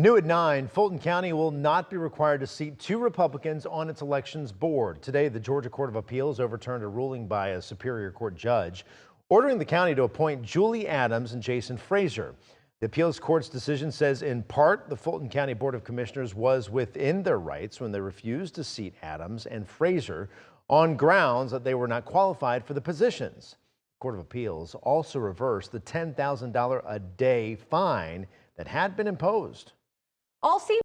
New at 9, Fulton County will not be required to seat 2 Republicans on its elections board. Today, the Georgia Court of Appeals overturned a ruling by a Superior Court judge ordering the county to appoint Julie Adams and Jason Frazier. The appeals court's decision says in part the Fulton County Board of Commissioners was within their rights when they refused to seat Adams and Frazier on grounds that they were not qualified for the positions. The Court of Appeals also reversed the $10,000 a day fine that had been imposed. All seats